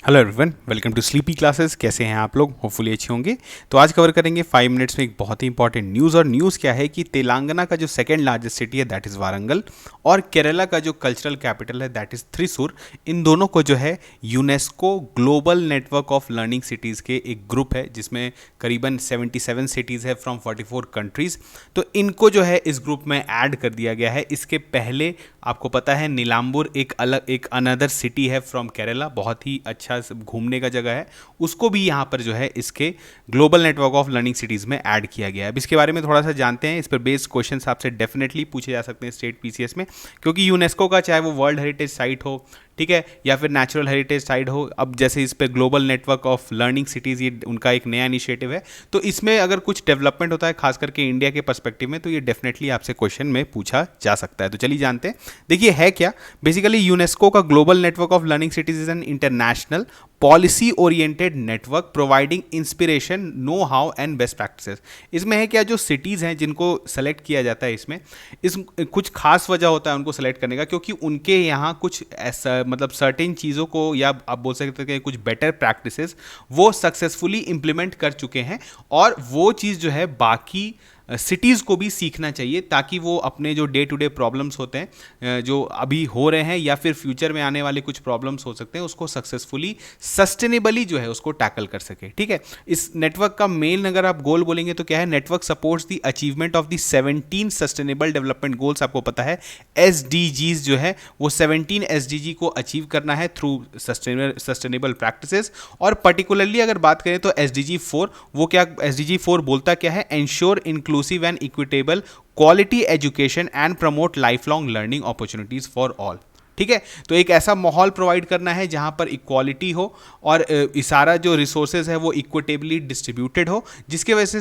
Hello everyone, welcome to sleepy classes. कैसे हैं आप लोग? होपफुली अच्छे होंगे। तो आज कवर करेंगे 5 मिनट्स में एक बहुत ही इंपॉर्टेंट न्यूज़। और न्यूज़ क्या है कि तेलंगाना का जो सेकंड लार्जेस्ट सिटी है दैट इज़ वारंगल, और केरला का जो कल्चरल कैपिटल है दैट इज़ थ्रिसूर, इन दोनों को जो है UNESCO global network of learning cities के एक ग्रुप है जिसमें करीबन 77 सिटीज़ है फ्रॉम 44 कंट्रीज़। तो इनको जो है इस ग्रुप में ऐड कर दिया गया है। इसके पहले आपको पता है नीलांबूर एक अनदर सिटी है फ्रॉम केरला, बहुत ही अच्छा घूमने का जगह है, उसको भी यहाँ पर जो है इसके global network of learning cities में ऐड किया गया है। अब इसके बारे में थोड़ा सा जानते हैं। इस पर बेस्ड क्वेश्चन आपसे डेफिनेटली पूछे जा सकते हैं स्टेट पीसीएस में, क्योंकि यूनेस्को का चाहे वो वर्ल्ड हेरिटेज साइट हो, ठीक है, या फिर नेचुरल हेरिटेज साइट हो, अब जैसे इस पे global network of learning cities ये उनका एक नया इनिशिएटिव है, तो इसमें अगर कुछ डेवलपमेंट होता है खास करके इंडिया के पर्सपेक्टिव में, तो ये डेफिनेटली आपसे क्वेश्चन में पूछा जा सकता है। तो चलिए जानते हैं। देखिए है क्या, बेसिकली यूनेस्को का global network of learning cities is an international policy oriented network providing inspiration, know how and best practices. इसमें है क्या, जो सिटीज़ हैं जिनको सेलेक्ट किया जाता है इसमें कुछ खास वजह होता है उनको सेलेक्ट करने का, क्योंकि उनके यहाँ कुछ ऐसा मतलब सर्टेन चीज़ों को, या आप बोल सकते हैं कुछ बेटर प्रैक्टिसेस वो सक्सेसफुली इंप्लीमेंट कर चुके हैं, और वो चीज़ जो है बाकी सिटीज़ को भी सीखना चाहिए, ताकि वो अपने जो डे टू डे प्रॉब्लम्स होते हैं जो अभी हो रहे हैं या फिर फ्यूचर में आने वाले कुछ प्रॉब्लम्स हो सकते हैं, उसको सक्सेसफुली सस्टेनेबली जो है उसको टैकल कर सके। ठीक है, इस नेटवर्क का मेन अगर आप गोल बोलेंगे तो क्या है, network supports the achievement of the 17 sustainable development goals. आपको पता है एसडीजीज जो है वो 17 एसडीजी को अचीव करना है थ्रू सस्टेनेबल प्रैक्टिसेस। और पर्टिकुलरली अगर बात करें तो एसडीजी 4, वो क्या एसडीजी 4 बोलता क्या है, ensure inclusive and equitable quality education and promote lifelong learning opportunities for all। ठीक है, तो एक ऐसा माहौल प्रोवाइड करना है जहां पर इक्वालिटी हो और सारा जो रिसोर्सेज है वो इक्विटेबली डिस्ट्रीब्यूटेड हो, जिसके वजह से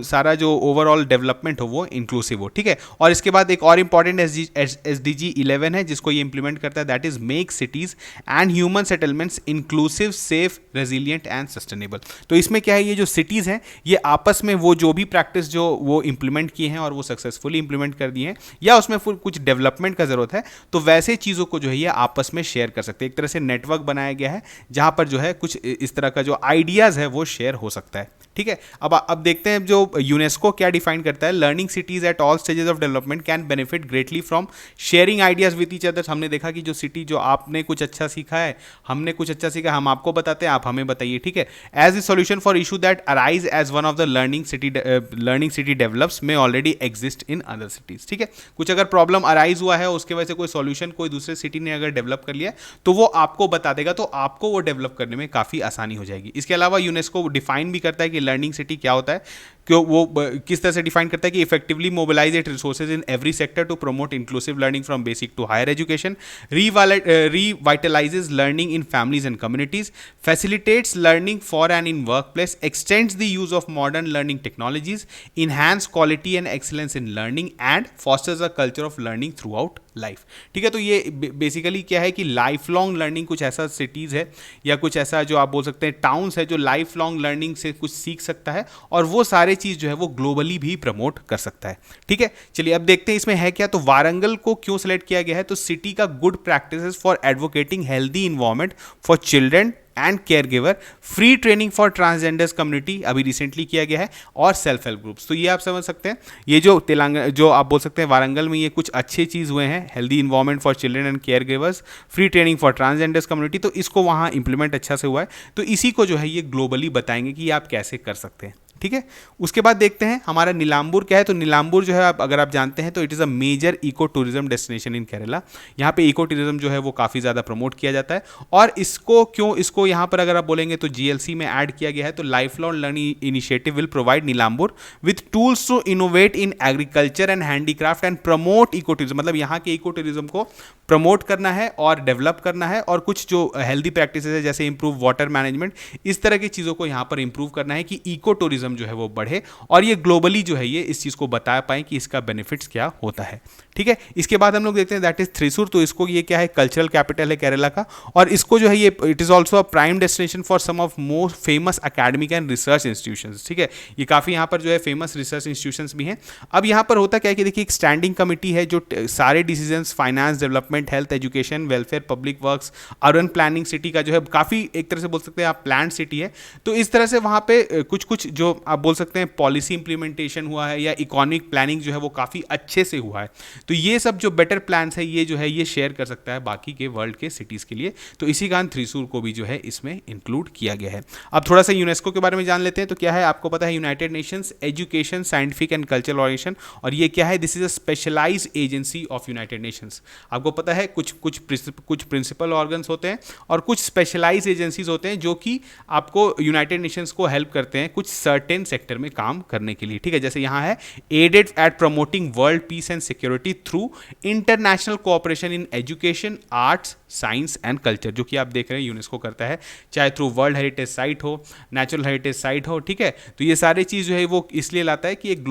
सारा जो ओवरऑल डेवलपमेंट हो वो इंक्लूसिव हो। ठीक है, और इसके बाद एक और इंपॉर्टेंट एसडीजी 11 है जिसको ये इंप्लीमेंट करता है, that is make cities and human settlements inclusive, safe, resilient and sustainable. तो इसमें क्या है, ये जो सिटीज़ हैं ये आपस में वो जो भी प्रैक्टिस जो वो इंप्लीमेंट किए हैं और वो सक्सेसफुली इंप्लीमेंट कर दिए हैं, या उसमें कुछ डेवलपमेंट का जरूरत है, तो वैसे चीज़ को जो है ये आपस में शेयर कर सकते हैं। एक तरह से नेटवर्क बनाया गया है जहां पर जो है कुछ इस तरह का जो आइडियाज है वो शेयर हो सकता है। ठीक है, अब देखते हैं जो यूनेस्को क्या डिफाइन करता है। Learning cities at all stages of development can benefit greatly from sharing ideas with each other. हमने देखा कि जो सिटी, जो आपने कुछ अच्छा सीखा है, हमने कुछ अच्छा सीखा, हम आपको बताते हैं, आप हमें बताइए। ठीक है, as a solution for issue that arise as one of the learning city develops में already exist in other cities. ठीक है, कुछ अगर प्रॉब्लम अराइज हुआ है उसके वजह से कोई सॉल्यूशन कोई दूसरे सिटी ने अगर डेवलप कर लिया तो वो आपको बता देगा, तो आपको वो डेवलप करने में काफ़ी आसानी हो जाएगी। इसके अलावा यूनेस्को डिफाइन भी करता है कि लर्निंग सिटी क्या होता है, क्यों वो किस तरह से डिफाइन करता है कि effectively mobilize it resources in every sector to promote inclusive learning from basic to higher education, revitalizes learning in families and communities, facilitates learning for and in workplace, extends the use of modern learning technologies, enhance quality and excellence in learning, and fosters a culture of learning throughout life. ठीक है, तो ये basically क्या है कि life long learning, कुछ ऐसा cities है या कुछ ऐसा जो आप बोल सकते हैं टाउन्स है जो लाइफ लॉन्ग लर्निंग से कुछ सीख सकता है, और वो सारे चीज़ जो है वो ग्लोबली भी प्रमोट कर सकता है। ठीक है, चलिए अब देखते हैं इसमें है क्या। तो वारंगल को क्यों सेलेक्ट किया गया है, तो सिटी का good practices for advocating healthy environment for children and care giver, free training for transgenders community अभी रिसेंटली किया गया है, और सेल्फ हेल्प ग्रुप्स। तो ये आप समझ सकते हैं, ये जो तेलंगाना, जो आप बोल सकते हैं वारंगल में ये कुछ अच्छे चीज़ हुए हैं, healthy environment for children and care givers, free training for transgenders community, तो इसको वहाँ इंप्लीमेंट अच्छा से हुआ है। तो इसी को जो है ये ग्लोबली बताएंगे कि आप कैसे कर सकते हैं। ठीक है, उसके बाद देखते हैं हमारा नीलांबूर क्या है। तो नीलांबूर जो है अगर आप जानते हैं तो it is a major eco tourism destination in Kerala. यहाँ पे इको टूरिज्म जो है वो काफ़ी ज़्यादा प्रमोट किया जाता है, और इसको यहाँ पर अगर आप बोलेंगे तो जीएलसी में ऐड किया गया है। तो life long learning initiative will provide Nilambur with tools to innovate in agriculture and handicraft and promote eco tourism. मतलब यहाँ के इको टूरिज्म को प्रमोट करना है और डेवलप करना है, और कुछ जो हेल्दी प्रैक्टिसेस है जैसे इंप्रूव वाटर मैनेजमेंट, इस तरह की चीज़ों को यहाँ पर इंप्रूव करना है कि इको टूरिज्म टूरिज्म जो है वो बढ़े और ये ग्लोबली जो है ये इस चीज़ को बता पाएँ कि इसका बेनिफिट्स क्या होता है। ठीक है, इसके बाद हम लोग देखते हैं दैट इज थ्रिसूर। तो इसको ये क्या है, कल्चरल कैपिटल है केरला का, और इसको जो है ये it is also a prime destination for some of most famous academic and research institutions. ठीक है, ये काफ़ी यहाँ पर जो है फेमस रिसर्च इंस्टीट्यूशंस भी हैं। अब यहाँ पर होता क्या है कि देखिए एक स्टैंडिंग कमिटी है जो सारे decisions finance, development, health, education, welfare, public works, urban planning city का जो है काफ़ी एक तरह से बोल सकते हैं आप प्लान सिटी है। तो इस तरह से वहाँ पे कुछ कुछ जो आप बोल सकते हैं पॉलिसी इंप्लीमेंटेशन हुआ है या इकोनॉमिक प्लानिंग जो है वो काफ़ी अच्छे से हुआ है। तो ये सब जो बेटर प्लान्स है ये जो है ये शेयर कर सकता है बाकी के वर्ल्ड के सिटीज़ के लिए। तो इसी कारण थ्रिसूर को भी जो है इसमें इंक्लूड किया गया है। अब थोड़ा सा यूनेस्को के बारे में जान लेते हैं। तो क्या है, आपको पता है United Nations education, scientific and cultural organization, और ये क्या है, this is a specialized agency of United Nations. आपको पता है कुछ प्रिंसिपल ऑर्गन्स होते हैं और कुछ स्पेशलाइज्ड एजेंसीज होते हैं जो कि आपको यूनाइटेड नेशंस को हेल्प करते हैं कुछ सर्टेन सेक्टर में काम करने के लिए। ठीक है, जैसे यहाँ है aided at promoting world peace and security through international cooperation in education, arts, science and culture, जो कि आप देख रहे हैं यूनेस्को करता है, चाहे थ्रू वर्ल्ड हेरिटेज साइट हो, नेचुरल हेरिटेज साइट हो। ठीक है, तो ये सारे चीज़ जो है वो इसलिए लाता है कि एक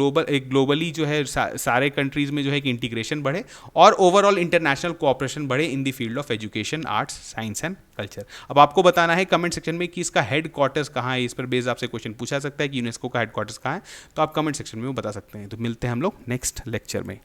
ग्लोबली जो है सारे कंट्रीज में जो है कि इंटीग्रेशन बढ़े और ओवरऑल इंटरनेशनल कोऑपरेशन बढ़े in the field of education, arts, science and culture. अब आपको बताना है कमेंट सेक्शन में कि इसका हेड क्वार्टर्स कहाँ है। इस पर बेस आपसे क्वेश्चन पूछा सकता है कि यूनेस्को का हेड क्वार्टर्स कहाँ है, तो आप कमेंट सेक्शन में वो बता सकते हैं। तो मिलते हैं हम लोग नेक्स्ट लेक्चर में।